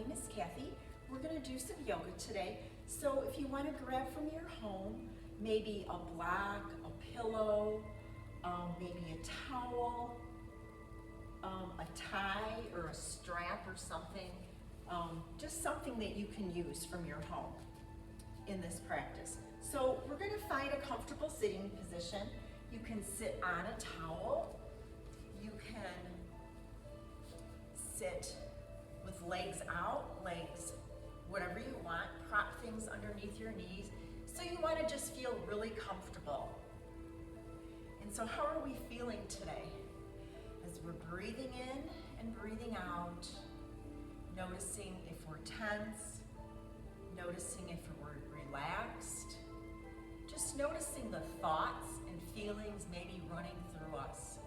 name is Kathy. We're going to do some yoga today. So if you want to grab from your home, maybe a block, a pillow, maybe a towel, a tie or a strap or something, just something that you can use from your home in this practice. So we're going to find a comfortable sitting position. You can sit on a towel. You can sit with legs out, legs whatever you want, prop things underneath your knees. So you want to just feel really comfortable. And so how are we feeling today? As we're breathing in and breathing out, noticing if we're tense, noticing if we're relaxed, just noticing the thoughts and feelings maybe running through us.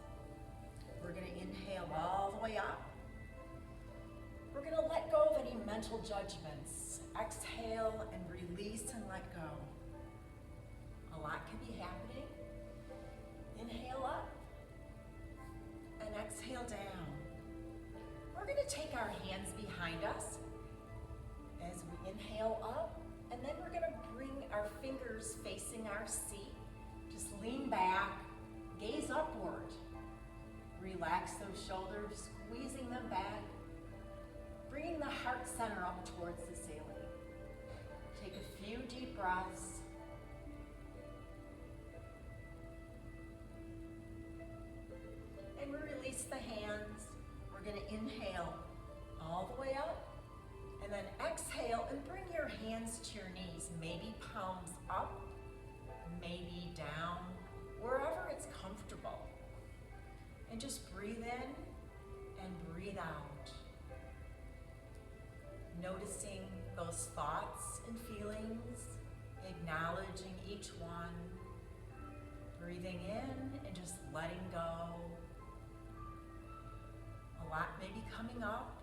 We're going to inhale all the way up. We're going to let go of any mental judgments. Exhale and release and let go. A lot can be happening. Inhale up and exhale down. We're going to take our hands behind us as we inhale up, and then we're going to bring our fingers facing our seat. Just lean back, gaze upward. Relax those shoulders, squeezing them back, bringing the heart center up towards the ceiling. Take a few deep breaths. And we release the hands. We're going to inhale all the way up, and then exhale and bring your hands to your knees, maybe palms up, maybe down, wherever it's comfortable. And just breathe in and breathe out. Noticing those thoughts and feelings, acknowledging each one, breathing in and just letting go. A lot may be coming up.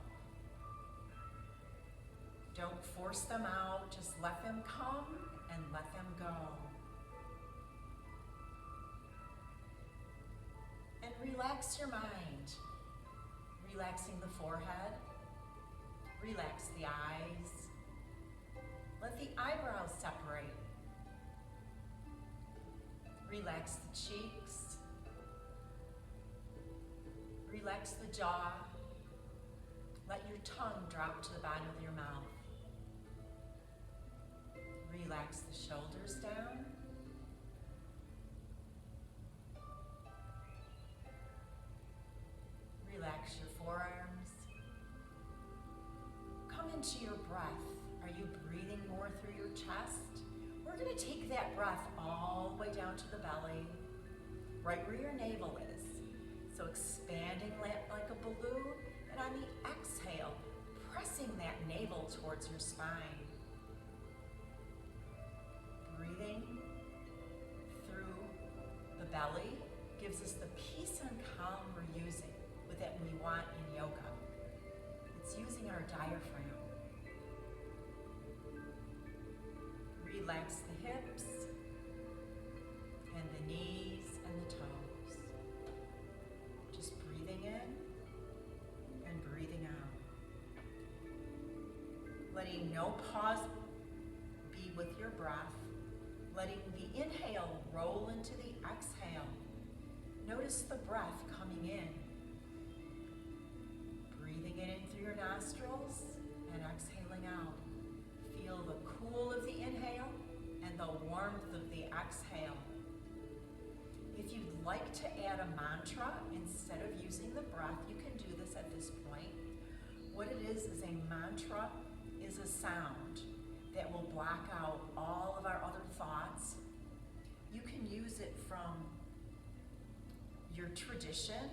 Don't force them out, just let them come and let them go. And relax your mind. Relaxing the forehead. Relax the eyes. Let the eyebrows separate. Relax the cheeks. Relax the jaw. Let your tongue drop to the bottom of your mouth. Relax the shoulders down. Relax your forearms. Come into your breath. Are you breathing more through your chest? We're going to take that breath all the way down to the belly, right where your navel is. So expanding like a balloon, and on the exhale, pressing that navel towards your spine. Breathing through the belly gives us the peace and calm we're using, that we want in yoga. It's using our diaphragm. Relax the hips and the knees and the toes. Just breathing in and breathing out. Letting no pause be with your breath. Letting the inhale roll into the exhale. Notice the breath coming in. Breathing it in through your nostrils and exhaling out. Feel the cool of the inhale and the warmth of the exhale. If you'd like to add a mantra instead of using the breath, you can do this at this point. What it is a mantra is a sound that will block out all of our other thoughts. You can use it from your tradition,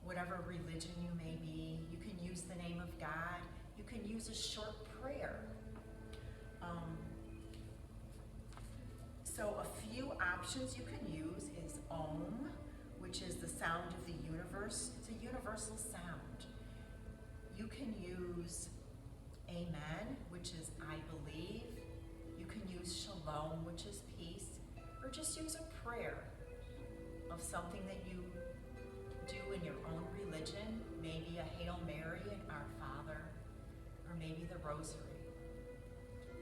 whatever religion you may be. You can use the name of God. You can use a short prayer. So a few options you can use is Om, which is the sound of the universe. It's a universal sound. You can use Amen, which is I believe. You can use Shalom, which is peace. Or just use a prayer of something that you do in your own religion, maybe a Hail Mary and Our Father, or maybe the rosary.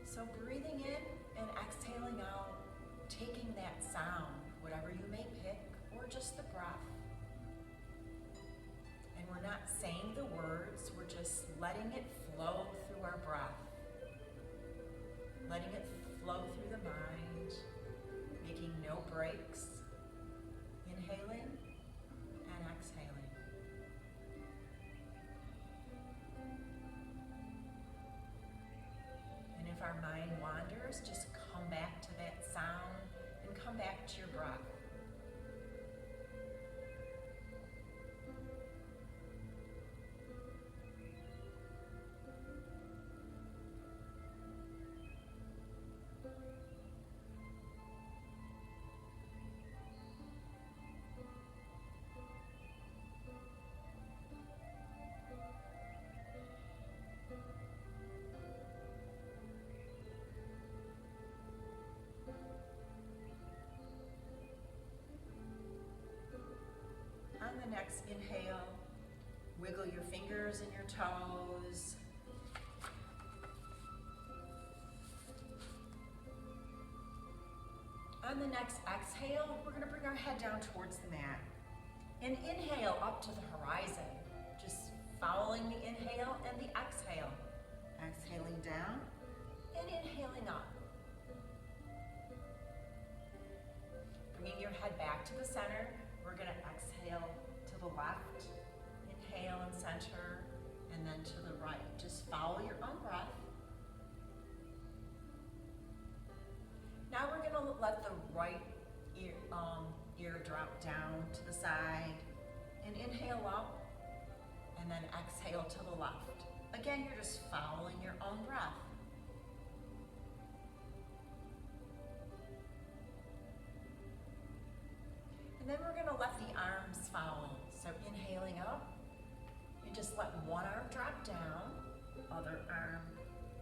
So breathing in and exhaling out, taking that sound, whatever you may pick, or just the breath. And we're not saying the words, we're just letting it flow through our breath. Letting it flow through the mind, making no breaks. Inhaling and exhaling. And if our mind wanders, just come back to that sound and come back to your breath. On the next inhale, wiggle your fingers and your toes. On the next exhale, we're going to bring our head down towards the mat. And inhale up to the horizon, just following the inhale and the exhale. Exhaling down and inhaling up. Bringing your head back to the center, we're going to exhale to the left, inhale and center, and then to the right. Just follow your own breath. Now we're going to let the right ear drop down to the side, and inhale up, and then exhale to the left. Again, you're just following your own breath. And then we're going to let the arms follow. So inhaling up, you just let one arm drop down, other arm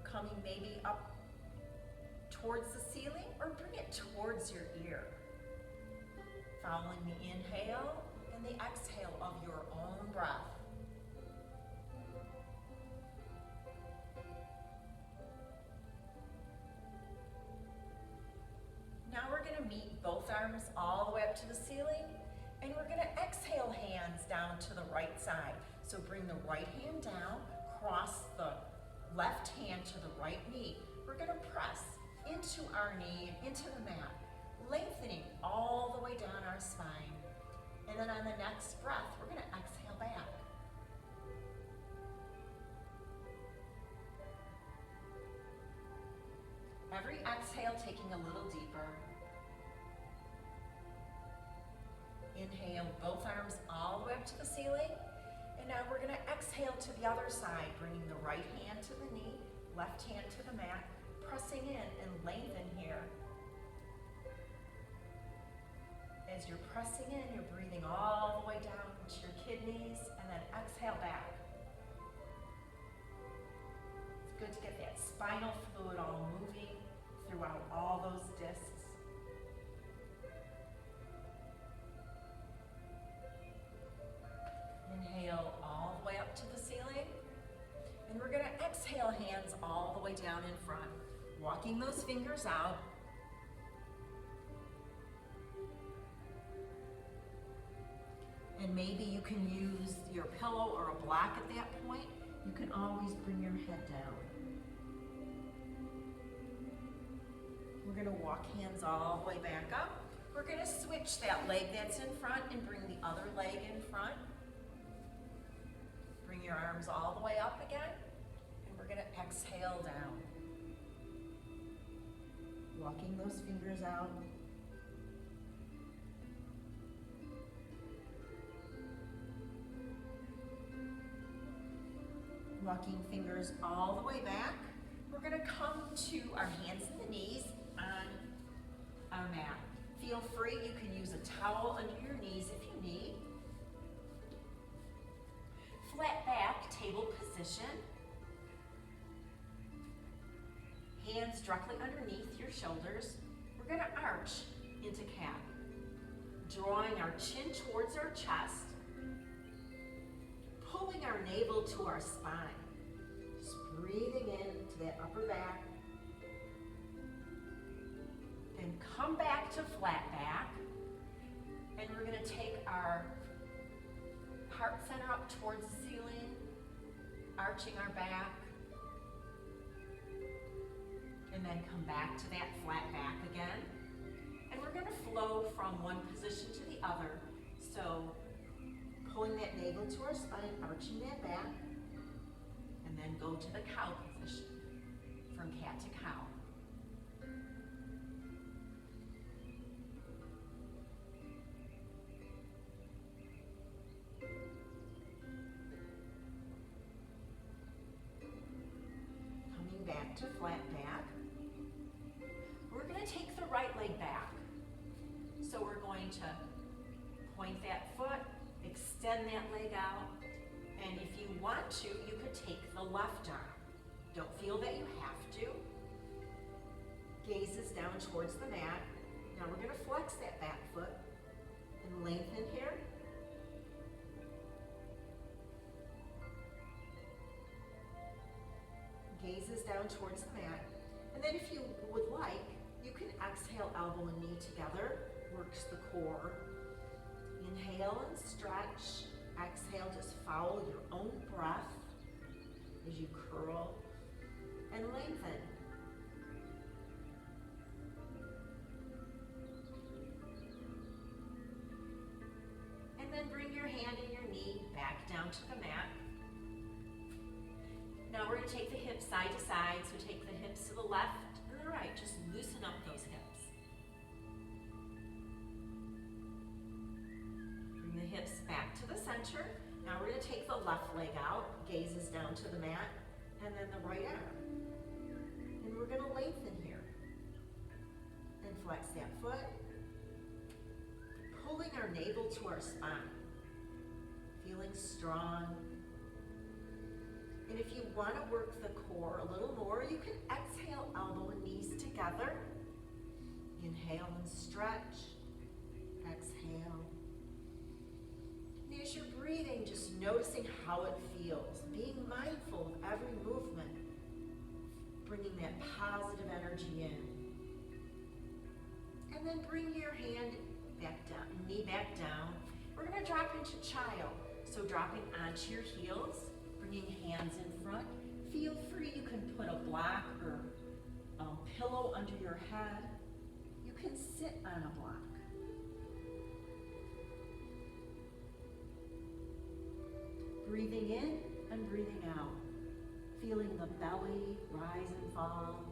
coming maybe up towards the ceiling, or bring it towards your ear. Following the inhale and the exhale of your own breath. Now we're going to meet both arms all the way up to the ceiling, and we're going to exhale hands down to the right side. So bring the right hand down, cross the left hand to the right knee. We're going to press into our knee and into the mat, lengthening all the way down our spine. And then on the next breath, we're going to exhale back. Every exhale taking a little deeper. Inhale, both arms all the way up to the ceiling. And now we're going to exhale to the other side, bringing the right hand to the knee, left hand to the mat, pressing in and lengthen here. As you're pressing in, you're breathing all the way down to your kidneys, and then exhale back. It's good to get that spinal fluid all moving throughout all those discs. Inhale all the way up to the ceiling. And we're going to exhale hands all the way down in front, walking those fingers out. And maybe you can use your pillow or a block at that point. You can always bring your head down. We're going to walk hands all the way back up. We're going to switch that leg that's in front and bring the other leg in front. Bring your arms all the way up again. And we're going to exhale down. Walking those fingers out. Walking fingers all the way back. We're going to come to our hands and the knees on our mat. Feel free, you can use a towel under your knees if you need. Flat back, table position. Hands directly underneath your shoulders. We're going to arch into cat. Drawing our chin towards our chest. Pulling our navel to our spine. Just breathing into that upper back. Then come back to flat back. And we're going to take our heart center up towards the ceiling, arching our back. And then come back to that flat back again. And we're going to flow from one position to the other. So pulling that navel to our spine, arching that back, and then go to the cow position, from cat to cow. Coming back to flat back. We're going to take the right leg back. So we're going to point that foot, extend that leg out, and if you want to, you could take the left arm. Don't feel that you have to. Gaze is down towards the mat. Now we're going to flex that back foot and lengthen here. Gaze is down towards the mat. And then if you would like, you can exhale elbow and knee together. Works the core. Inhale and stretch. Exhale, just follow your own breath as you curl and lengthen. And then bring your hand and your knee back down to the mat. Now we're going to take the hips side to side, so take the hips to the left and the right. Just loosen up those hips. Bring the hips back to the center. Now we're going to take the left leg out, gazes down to the mat, and then the right arm. And we're going to lengthen here. And flex that foot. Pulling our navel to our spine. Feeling strong. And if you want to work the core a little more, you can exhale elbow and knees together. Inhale and stretch. Exhale. And as you're breathing, just noticing how it feels. Being mindful of every movement. Bringing that positive energy in. And then bring your hand back down, knee back down. We're going to drop into child. So dropping onto your heels. Bringing hands in front. Feel free, you can put a block or pillow under your head. You can sit on a block. Breathing in and breathing out. Feeling the belly rise and fall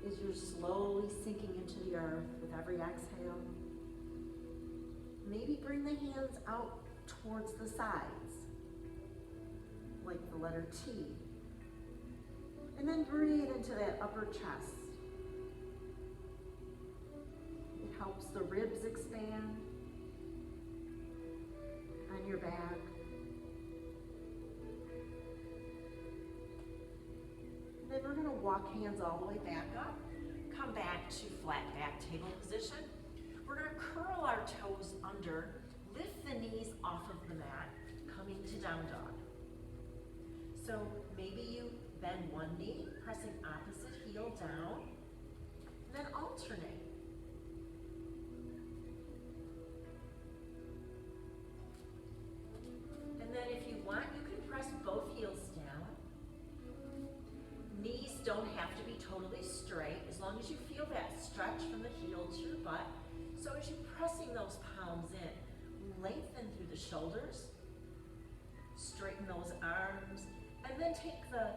as you're slowly sinking into the earth with every exhale. Maybe bring the hands out towards the sides, like the letter T. And then breathe into that upper chest. It helps the ribs expand on your back. And then we're going to walk hands all the way back up. Come back to flat back table position. We're going to curl our toes under, lift the knees off of the mat, coming to down dog. So maybe you bend one knee, pressing opposite heel down, and then alternate. And then if you want, you can press both heels down. Knees don't have to be totally straight, as long as you feel that stretch from the heel to your butt. So as you're pressing those palms in, lengthen through the shoulders, straighten those arms, and then take the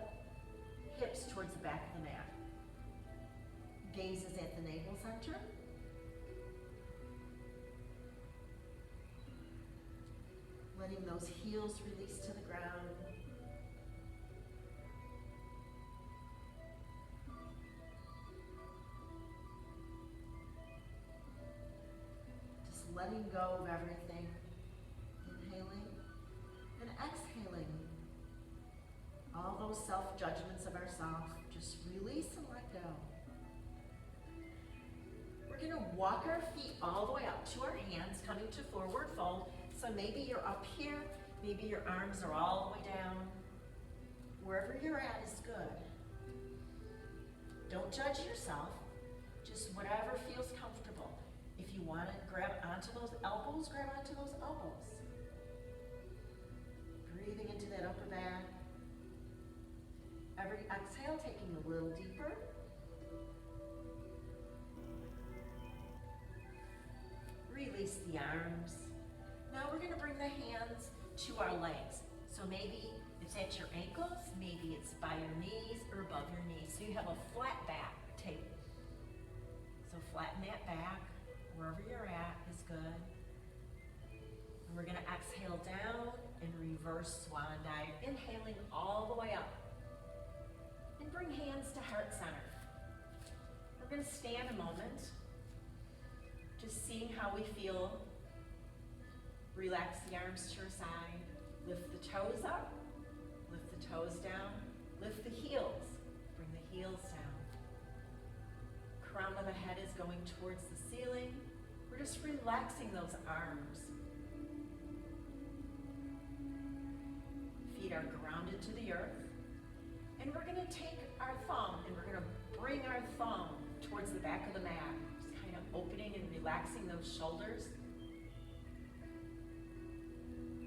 hips towards the back of the mat. Gaze is at the navel center. Letting those heels release to the ground. Just letting go of everything. Inhaling and exhaling. All those self-judgments of ourselves, just release and let go. We're going to walk our feet all the way up to our hands, coming to forward fold. So maybe you're up here, maybe your arms are all the way down. Wherever you're at is good. Don't judge yourself, just whatever feels comfortable. If you want to grab onto those elbows, grab onto those elbows. Breathing into that upper back. Every exhale, taking a little deeper. Release the arms. Now we're going to bring the hands to our legs. So maybe it's at your ankles, maybe it's by your knees or above your knees. So you have a flat back table. So flatten that back, wherever you're at is good. And we're gonna exhale down and reverse swan dive, inhaling all the way up. And bring hands to heart center. We're gonna stand a moment, just seeing how we feel. Relax the arms to your side, lift the toes up, lift the toes down, lift the heels, bring the heels down. Crown of the head is going towards the ceiling. We're just relaxing those arms. Feet are grounded to the earth. And we're gonna take our thumb and we're gonna bring our thumb towards the back of the mat. Just kind of opening and relaxing those shoulders.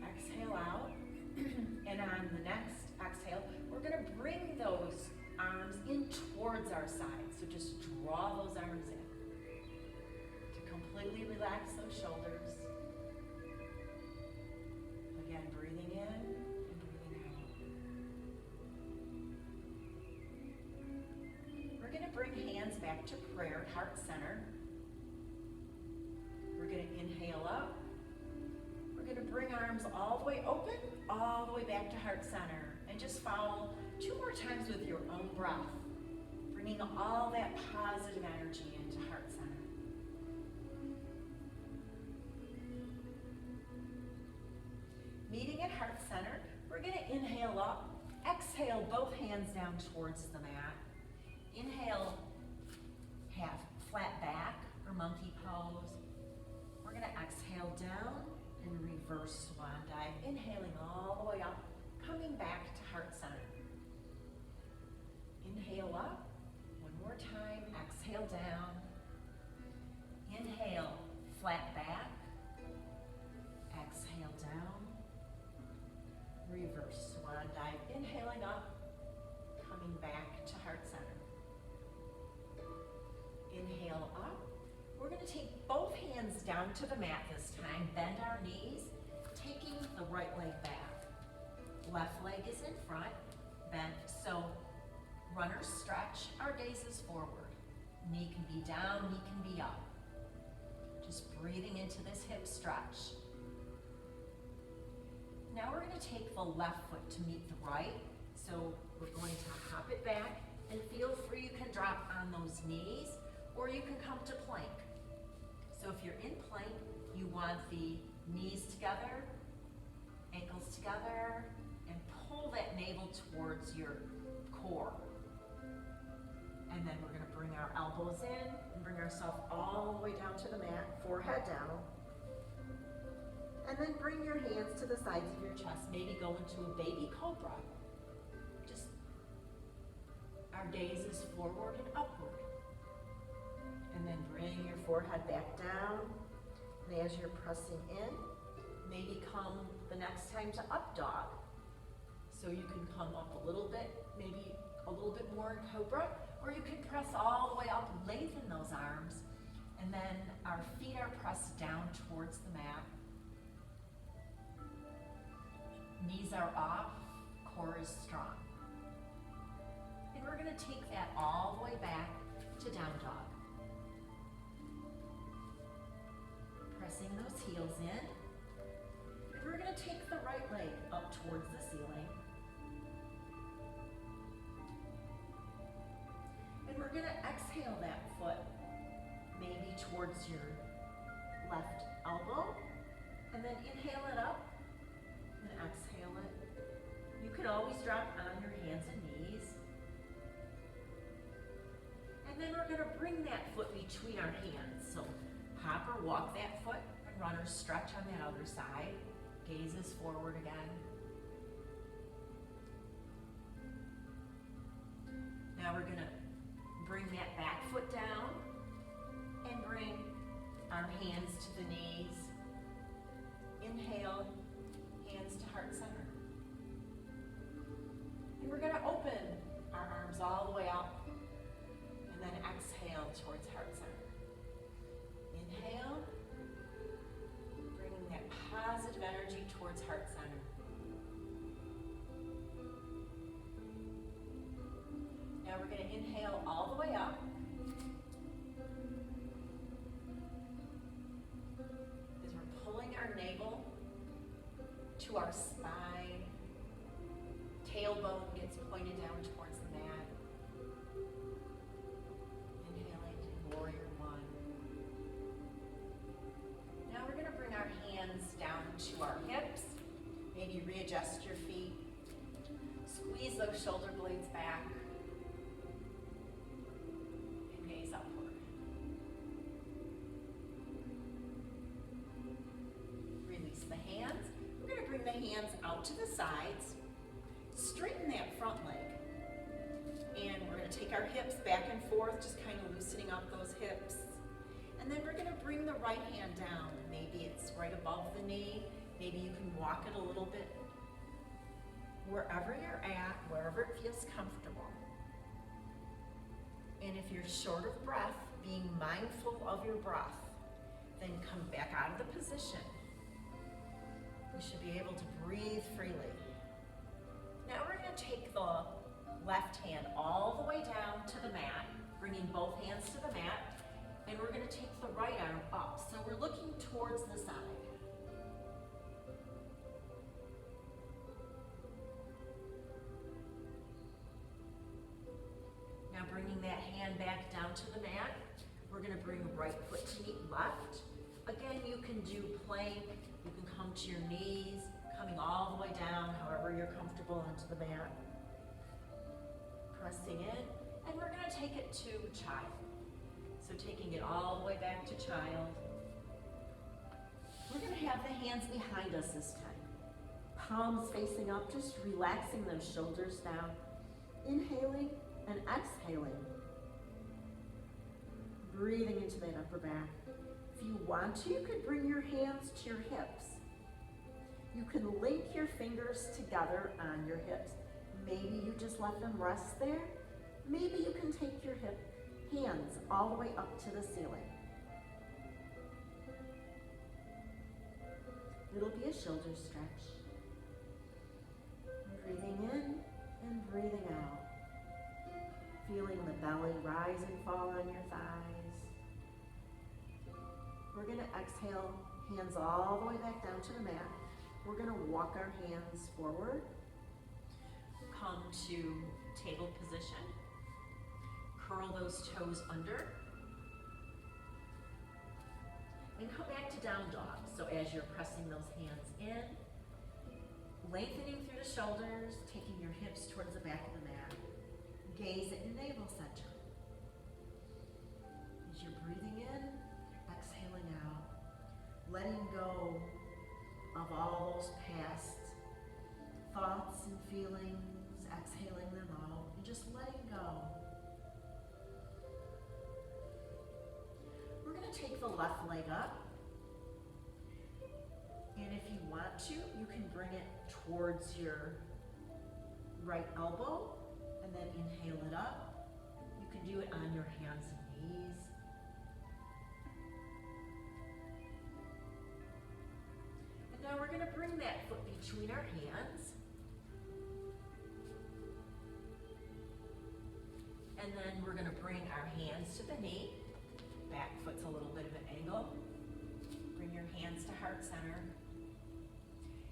Exhale out. And on the next exhale, we're gonna bring those arms in towards our sides. So just draw those arms in to completely relax those shoulders. Again, breathing in and breathing out. We're gonna bring hands back to prayer, heart center. We're gonna inhale up. We're gonna bring arms all the way open, all the way back to heart center. And just follow 2 more times with your own breath, bringing all that positive energy into heart center. Meeting at heart center, we're gonna inhale up, exhale both hands down towards the mat. Inhale, have flat back or monkey pose. We're gonna exhale down and reverse swan dive, inhaling all the way up, coming back to heart center. Inhale up, 1 more time, exhale down. Inhale, flat back. Exhale down. Reverse swan dive, inhaling up, coming back to heart center. Inhale up. We're gonna take both hands down to the mat this time, bend our knees, taking the right leg back. Left leg is in front, bent, so runners stretch, our gaze is forward. Knee can be down, knee can be up. Just breathing into this hip stretch. Now we're gonna take the left foot to meet the right, so we're going to hop it back, and feel free, you can drop on those knees, or you can come to plank. So if you're in plank, you want the knees together, ankles together, and pull that navel towards your core. And then we're gonna bring our elbows in and bring ourselves all the way down to the mat, forehead down. And then bring your hands to the sides of your chest, maybe go into a baby cobra. Just, our gaze is forward and upward. And then bring your forehead back down. And as you're pressing in, maybe come the next time to up dog. So you can come up a little bit, maybe a little bit more in cobra, or you can press all the way up, lengthen those arms, and then our feet are pressed down towards the mat. Knees are up, core is strong. And we're gonna take that all the way back to down dog. Pressing those heels in. And we're gonna take the right leg up towards the ceiling. And we're gonna exhale that foot, maybe towards your left elbow. And then inhale it up and exhale it. You could always drop on your hands and knees. And then we're gonna bring that foot between our hands. So hop or walk that foot, and runners stretch on that other side. Gaze is forward again. Now we're gonna bring that back foot down and bring our hands to the knees. Inhale, hands to heart center. And we're gonna open our arms all the way up and then exhale towards heart center. Inhale, bringing that positive energy towards heart center. Now we're going to inhale all the way up. As we're pulling our navel to our spine, tailbone gets pointed down towards the mat. Inhaling to warrior one. Now we're going to bring our hands down to our hips. Maybe readjust your feet. Squeeze those shoulder blades back. And gaze upward. Release the hands. We're going to bring the hands out to the sides. Straighten that front leg. And we're going to take our hips back and forth, just kind of loosening up those hips. And then we're going to bring the right hand down. Maybe it's right above the knee. Maybe you can walk it a little bit. Wherever you're at, wherever it feels comfortable. And if you're short of breath, being mindful of your breath, then come back out of the position. You should be able to breathe freely. Now we're going to take the left hand all the way down to the mat, bringing both hands to the mat, and we're going to take the right arm up. So we're looking towards the side. Now bringing that hand back down to the mat, we're going to bring right foot to meet left. Again, you can do plank, you can come to your knees, coming all the way down, however you're comfortable onto the mat. Pressing in, and we're going to take it to child. So taking it all the way back to child. We're going to have the hands behind us this time. Palms facing up, just relaxing those shoulders down. Inhaling and exhaling. Breathing into that upper back. If you want to, you could bring your hands to your hips. You can link your fingers together on your hips. Maybe you just let them rest there. Maybe you can take your hands all the way up to the ceiling. It'll be a shoulder stretch. Breathing in and breathing out. Feeling the belly rise and fall on your thighs. We're going to exhale, hands all the way back down to the mat. We're going to walk our hands forward. Come to table position. Curl those toes under. And come back to down dog. So as you're pressing those hands in, lengthening through the shoulders, taking your hips towards the back of the mat. Gaze at your navel center. As you're breathing in, exhaling out, letting go of all those past thoughts and feelings, exhaling them out, and just letting go. We're going to take the left leg up, and if you want to, you can bring it towards your right elbow, and then inhale it up. You can do it on your hands and knees. And now we're going to bring that foot between our hands. And then we're going to bring our hands to the knee. Back foot's a little bit of an angle. Bring your hands to heart center.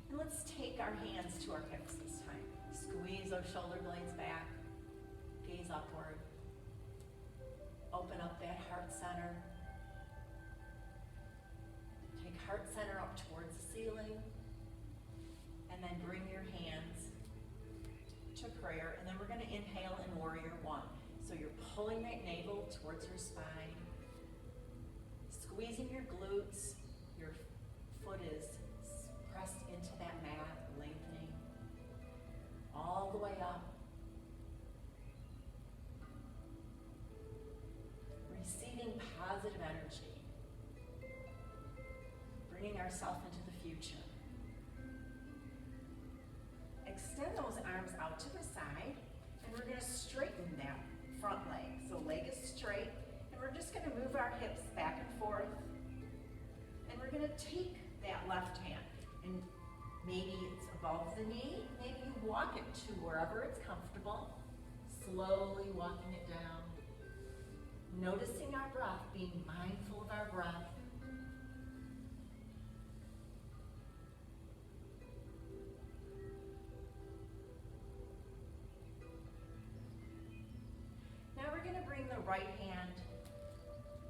And let's take our hands to our hips this time. Squeeze those shoulder blades back. Gaze upward. Open up that heart center. Take heart center up towards the ceiling. And then bring your hands to prayer. And then we're going to inhale in warrior one. So you're pulling that navel towards your spine. Squeezing your glutes. Your foot is pressed into that mat, lengthening all the way up. ourselves into the future. Extend those arms out to the side, and we're going to straighten that front leg. So leg is straight, and we're just going to move our hips back and forth. And we're going to take that left hand, and maybe it's above the knee, maybe you walk it to wherever it's comfortable, slowly walking it down. Noticing our breath, being mindful of our breath. Now we're going to bring the right hand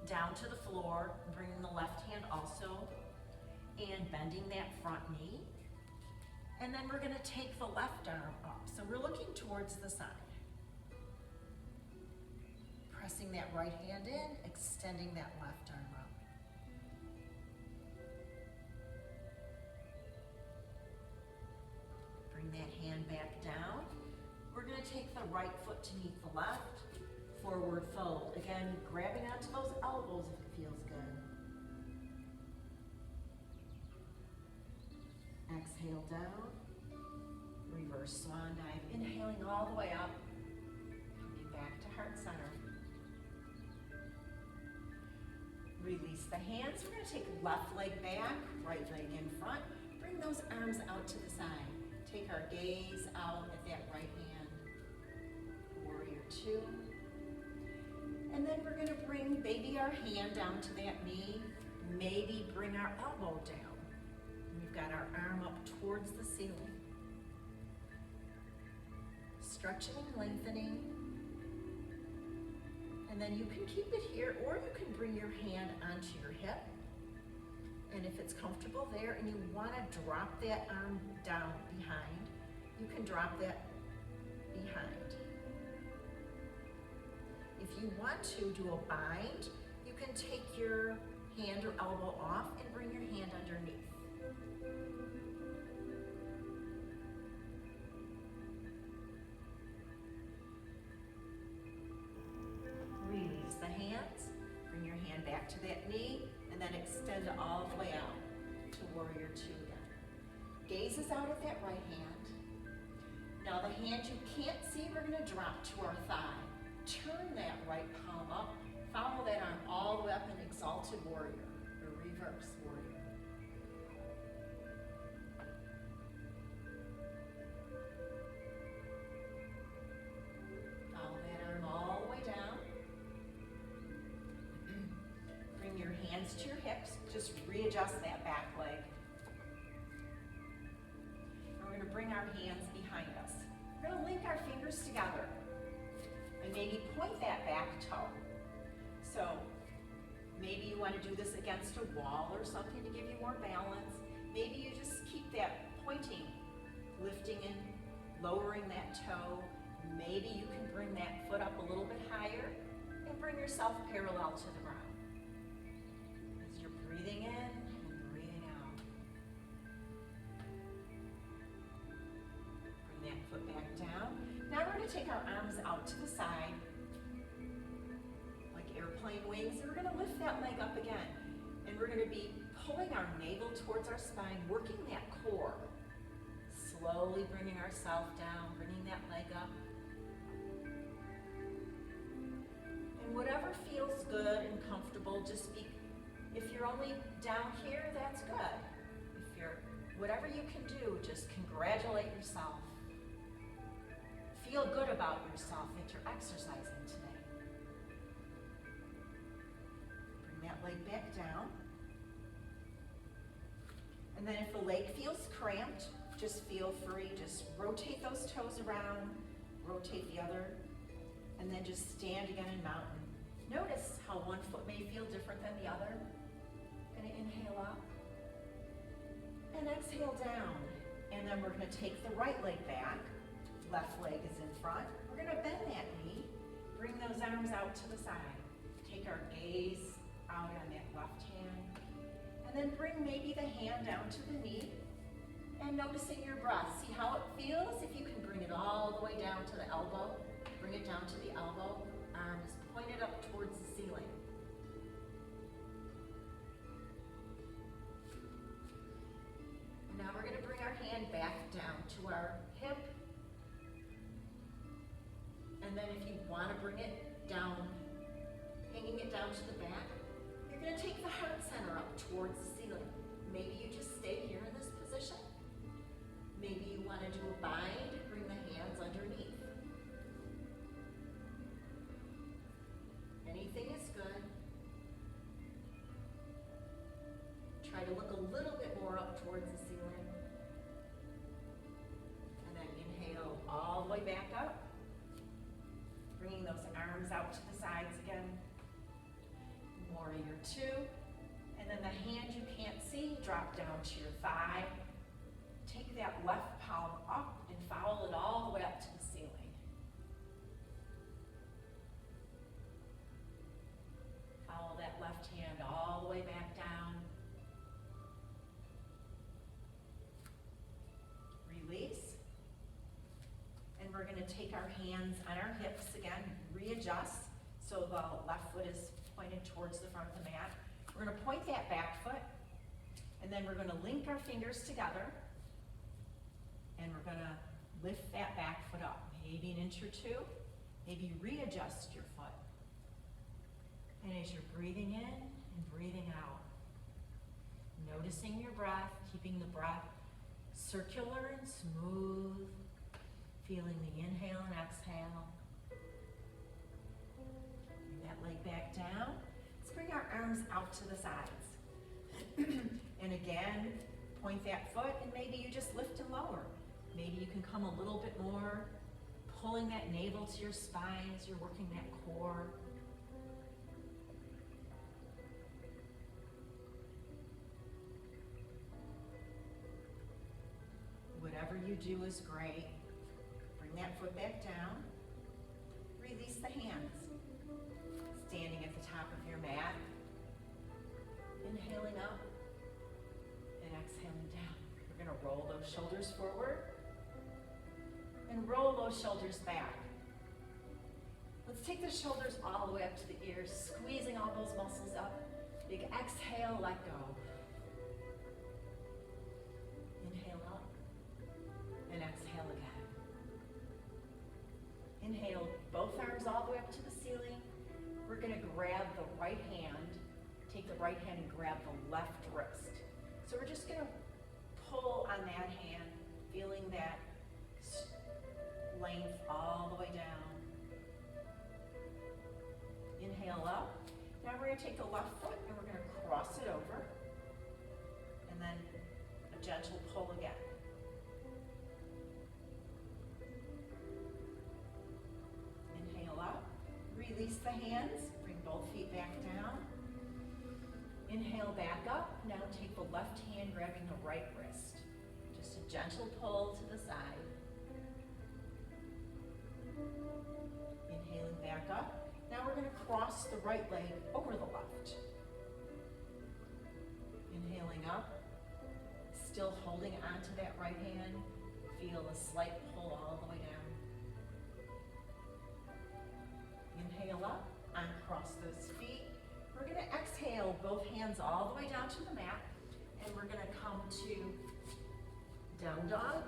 down to the floor, bringing the left hand also, and bending that front knee. And then we're going to take the left arm up. So we're looking towards the side. Pressing that right hand in, extending that left arm up. Bring that hand back down. We're going to take the right foot to meet the left. Forward fold. Again, grabbing onto those elbows if it feels good. Exhale down. Reverse swan dive. Inhaling all the way up. Coming back to heart center. Release the hands. We're going to take left leg back, right leg in front. Bring those arms out to the side. Take our gaze out at that right hand. Warrior two. And then we're going to bring maybe our hand down to that knee. Maybe bring our elbow down. We've got our arm up towards the ceiling. Stretching and lengthening. And then you can keep it here, or you can bring your hand onto your hip. And if it's comfortable there and you want to drop that arm down behind, you can drop that behind. If you want to do a bind, you can take your hand or elbow off and bring your hand underneath. Release the hands, bring your hand back to that knee, and then extend all the way out to warrior two again. Gaze is out at that right hand. Now the hand you can't see, we're going to drop to our thigh. Turn that right palm up, follow that arm all the way up in exalted warrior, or reverse warrior. Follow that arm all the way down. Bring your hands to your hips, just readjust that back leg. And we're going to bring our hands behind us. We're going to link our fingers together. And maybe point that back toe. So maybe you want to do this against a wall or something to give you more balance. Maybe you just keep that pointing, lifting and lowering that toe. Maybe you can bring that foot up a little bit higher and bring yourself parallel to the ground. As you're breathing in and breathing out. Bring that foot back down. Now we're going to take our arms out to the side, like airplane wings, and we're going to lift that leg up again. And we're going to be pulling our navel towards our spine, working that core. Slowly bringing ourselves down, bringing that leg up. And whatever feels good and comfortable, just be, if you're only down here, that's good. If you're, whatever you can do, just congratulate yourself. Feel good about yourself that you're exercising today. Bring that leg back down. And then if the leg feels cramped, just feel free. Just rotate those toes around, rotate the other, and then just stand again in mountain. Notice how one foot may feel different than the other. Going to inhale up and exhale down. And then we're going to take the right leg back. Left leg is in front. We're going to bend that knee, bring those arms out to the side. Take our gaze out on that left hand, and then bring maybe the hand down to the knee, and noticing your breath. See how it feels? If you can bring it all the way down to the elbow, bring it down to the elbow, arms pointed up towards the ceiling. back down to our hip. And then if you want to bring it down, hanging it down to the back, you're going to take the heart center up towards the ceiling. Maybe you just stay here in this position. Maybe you want to do a bind, bring the hands underneath. Anything is good. Try to look a little bit more up towards the ceiling. And then inhale all the way back up. Bringing those arms out to the sides again. Warrior two. And then the hand you can't see, drop down to your thigh. Take that left palm up and follow it all the way up to the ceiling. Follow that left hand all the way back down. Release. And we're going to take our hands on our hips again, readjust so the left foot is pointed towards the front of the mat. We're going to point that back foot, and then we're going to link our fingers together, and we're going to lift that back foot up, maybe an inch or two, maybe readjust your foot. And as you're breathing in and breathing out, noticing your breath, keeping the breath circular and smooth, feeling the inhale and exhale. Bring that leg back down. Let's bring our arms out to the sides. And again, point that foot, and maybe you just lift and lower. Maybe you can come a little bit more, pulling that navel to your spine as you're working that core. Whatever you do is great. Bring that foot back down. Release the hands. Standing at the top of your mat. Inhaling up and exhaling down. We're going to roll those shoulders forward and roll those shoulders back. Let's take the shoulders all the way up to the ears, squeezing all those muscles up. Big exhale, let go. Inhale up and exhale again. Inhale, both arms all the way up to the ceiling. We're going to grab the right hand, take the right hand and grab the left wrist. So we're just going to pull on that hand, feeling that length all the way down. Inhale up. Now we're going to take the left foot and we're going to cross it over. And then a gentle pull again. Inhale up. Release the hands. Bring both feet back down. Inhale back up. Now take the left hand grabbing the right wrist. Just a gentle pull to the side. Inhaling back up. Now we're going to cross the right leg over the left. Inhaling up. Still holding onto that right hand. Feel a slight pull all the way down. Inhale up. Uncross those feet. We're going to exhale both hands all the way down to the mat. And we're going to come to down dog.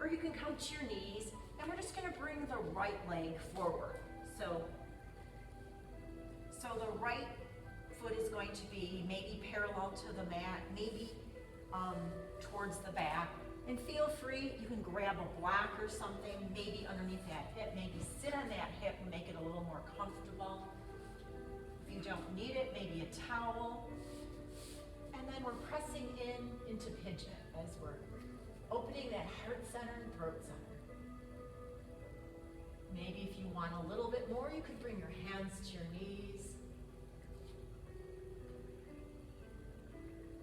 Or you can come to your knees. And we're just going to bring the right leg forward. So the right foot is going to be maybe parallel to the mat, maybe towards the back. And feel free, you can grab a block or something, maybe underneath that hip, maybe sit on that hip and make it a little more comfortable. If you don't need it, maybe a towel. And then we're pressing into pigeon as we're opening that heart center and throat center. Maybe if you want a little bit more, you could bring your hands to your knees.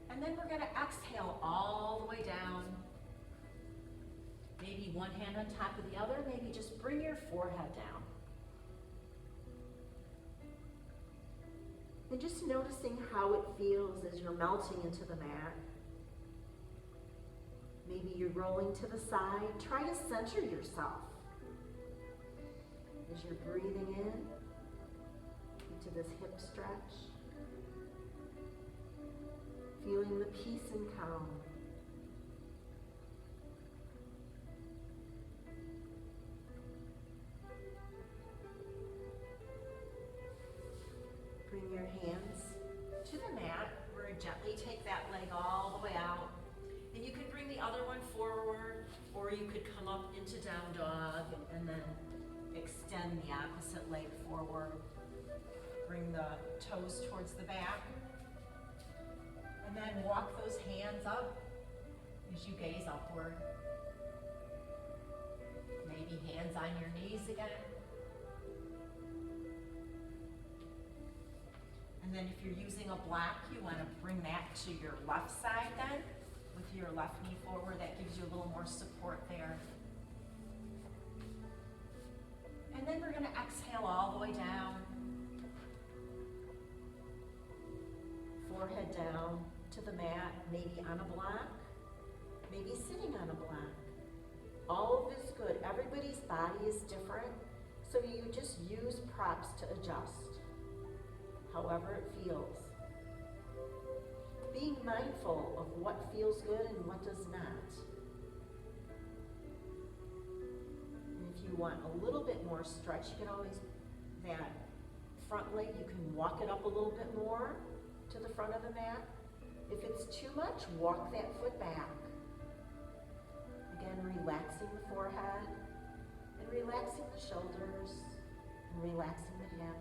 And then we're going to exhale all the way down. Maybe one hand on top of the other. Maybe just bring your forehead down. And just noticing how it feels as you're melting into the mat. Maybe you're rolling to the side. Try to center yourself. As you're breathing in into this hip stretch, feeling the peace and calm. Or you could come up into down dog and then extend the opposite leg forward. Bring the toes towards the back. And then walk those hands up as you gaze upward. Maybe hands on your knees again. And then if you're using a block, you want to bring that to your left side then, with your left knee forward. That gives you a little more support there. And then we're going to exhale all the way down. Forehead down to the mat, maybe on a block, maybe sitting on a block. All of this is good. Everybody's body is different, so you just use props to adjust, however it feels. Being mindful of what feels good and what does not. And if you want a little bit more stretch, you can always, that front leg, you can walk it up a little bit more to the front of the mat. If it's too much, walk that foot back. Again, relaxing the forehead, and relaxing the shoulders, and relaxing the hip.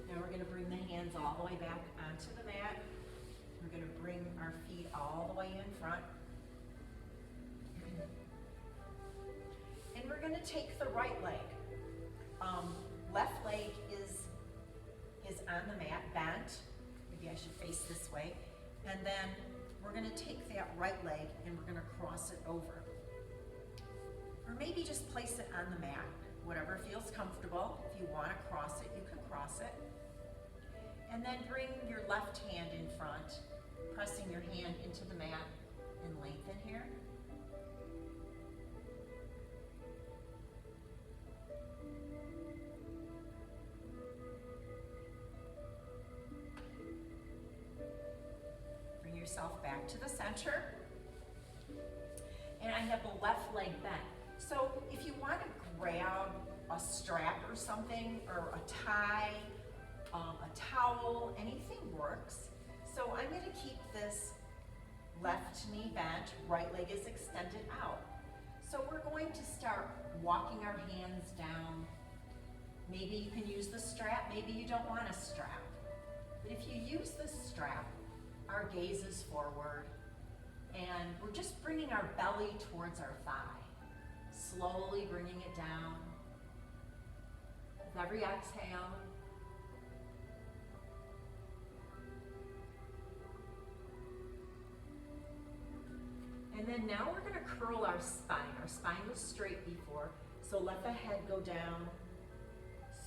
Now we're going to bring the hands all the way back onto the mat. We're going to bring our feet all the way in front. And we're going to take the right leg. Left leg is on the mat, bent. Maybe I should face this way. And then we're going to take that right leg and we're going to cross it over. Or maybe just place it on the mat, whatever feels comfortable. If you want to cross it, you can cross it. And then bring your left hand in front, pressing your hand into the mat and lengthen here. Bring yourself back to the center. And I have the left leg bent. So if you want to grab a strap or something, or a tie, a towel, anything works. So I'm going to keep this left knee bent, right leg is extended out. So we're going to start walking our hands down. Maybe you can use the strap, maybe you don't want a strap. But if you use the strap, our gaze is forward, and we're just bringing our belly towards our thigh. Slowly bringing it down. With every exhale, and then now we're going to curl our spine. Our spine was straight before, so let the head go down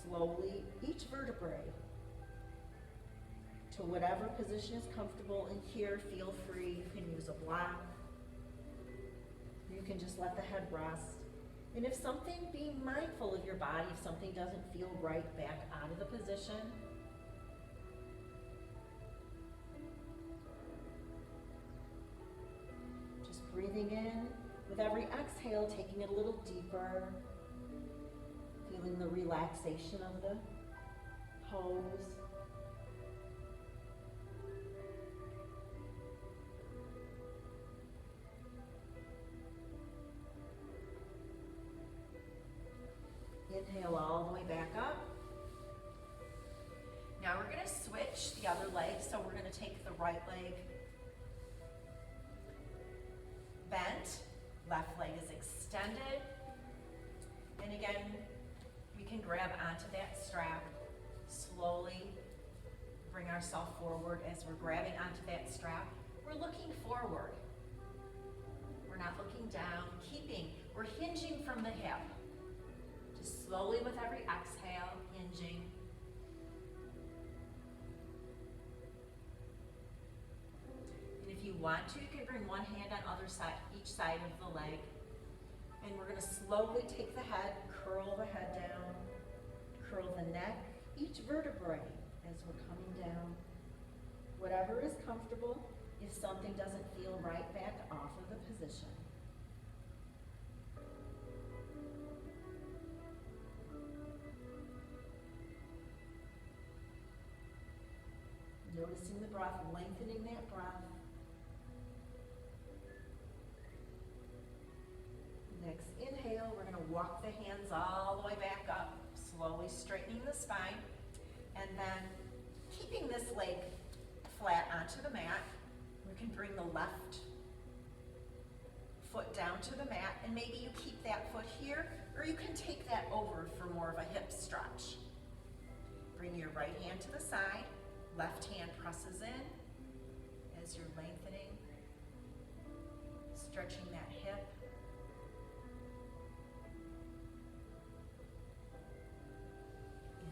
slowly, each vertebrae, to whatever position is comfortable. And here, feel free. You can use a block. You can just let the head rest. And if something, being mindful of your body, if something doesn't feel right, back out of the position. Just breathing in. With every exhale, taking it a little deeper. Feeling the relaxation of the pose. Inhale all the way back up. Now we're going to switch the other leg. So we're going to take the right leg bent, left leg is extended. And again, we can grab onto that strap. Slowly bring ourselves forward. As we're grabbing onto that strap, we're looking forward. We're not looking down, we're hinging from the hip. Slowly with every exhale, hinging. And if you want to, you can bring one hand on each side of the leg. And we're going to slowly take the head, curl the head down, curl the neck, each vertebrae as we're coming down. Whatever is comfortable. If something doesn't feel right, back off of the position. Noticing the breath, lengthening that breath. Next inhale, we're going to walk the hands all the way back up, slowly straightening the spine. And then keeping this leg flat onto the mat, we can bring the left foot down to the mat, and maybe you keep that foot here, or you can take that over for more of a hip stretch. Bring your right hand to the side, left hand presses in as you're lengthening, stretching that hip.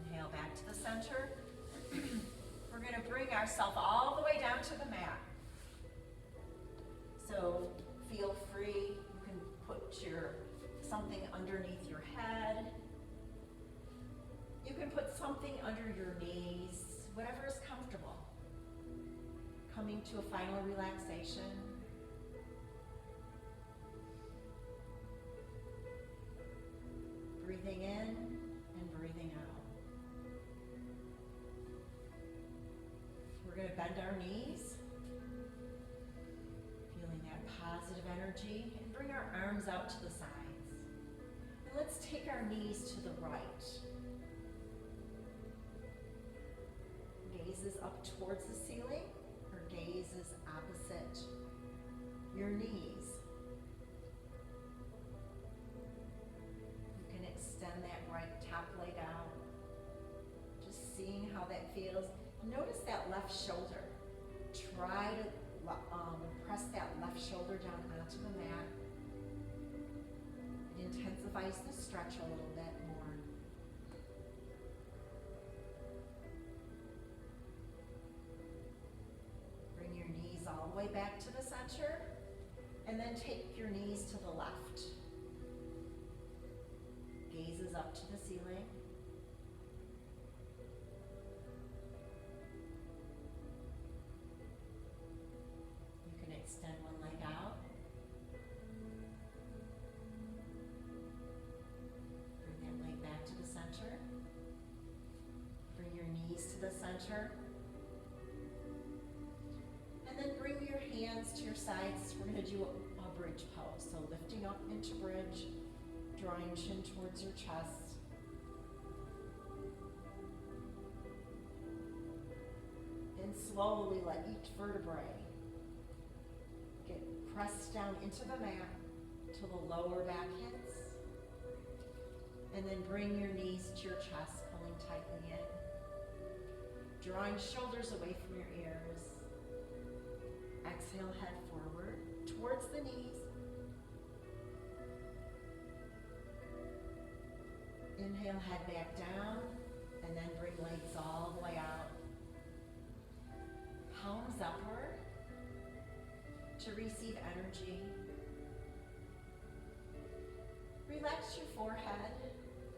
Inhale back to the center. We're going to bring ourselves all the way down to the mat. So feel free, you can put something underneath your head. You can put something under your knees, whatever is comfortable. Coming to a final relaxation. Breathing in and breathing out. We're going to bend our knees, feeling that positive energy, and bring our arms out to the sides. And let's take our knees to the right. Gaze is up towards the ceiling, or gaze is opposite your knees. You can extend that right top leg out, just seeing how that feels. Notice that left shoulder. Try to press that left shoulder down onto the mat. It intensifies the stretch a little bit more. Bring your knees all the way back to the center, and then take your knees to the left. Gaze is up to the ceiling. Extend one leg out. Bring that leg back to the center. Bring your knees to the center. And then bring your hands to your sides. We're going to do a bridge pose. So lifting up into bridge, drawing chin towards your chest. And slowly let each vertebrae press down into the mat till the lower back hits. And then bring your knees to your chest, pulling tightly in. Drawing shoulders away from your ears. Exhale, head forward towards the knees. Inhale, head back down, and then bring legs all the way out. Palms upward to receive energy. Relax your forehead.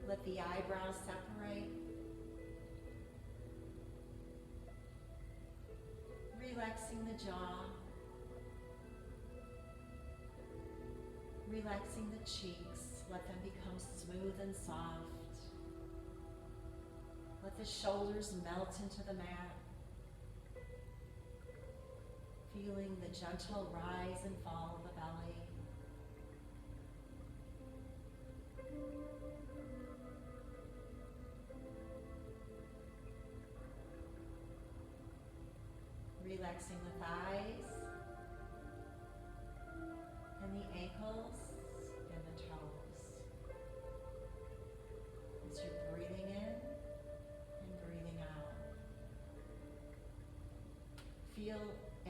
Let the eyebrows separate. Relaxing the jaw. Relaxing the cheeks. Let them become smooth and soft. Let the shoulders melt into the mat. Feeling the gentle rise and fall of the belly. Relaxing the thighs and the ankles and the toes. As you're breathing in and breathing out. Feel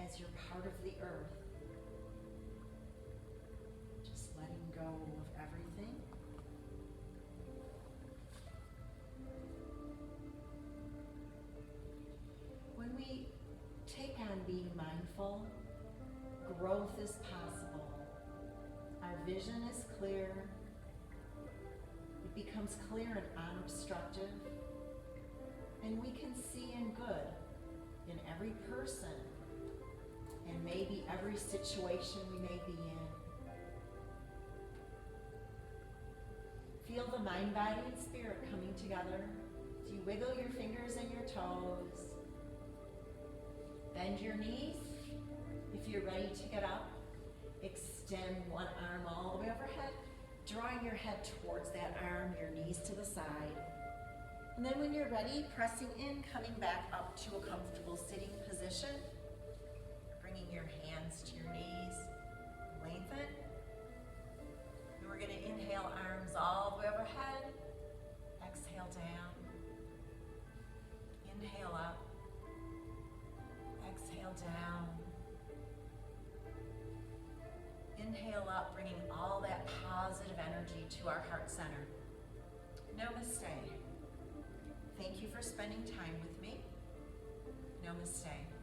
as you're part of the earth, just letting go of everything. When we take on being mindful, growth is possible. Our vision is clear. It becomes clear and unobstructive. And we can see in good in every person and maybe every situation we may be in. Feel the mind, body, and spirit coming together. As you wiggle your fingers and your toes, Bend your knees. If you're ready to get up, extend one arm all the way overhead, drawing your head towards that arm, your knees to the side. And then when you're ready, pressing in, coming back up to a comfortable sitting position, bringing your hands to your knees, lengthen. And we're gonna inhale, arms all the way overhead, exhale down, inhale up, exhale down, inhale up, bringing all that positive energy to our heart center. Namaste. Thank you for spending time with me. Namaste.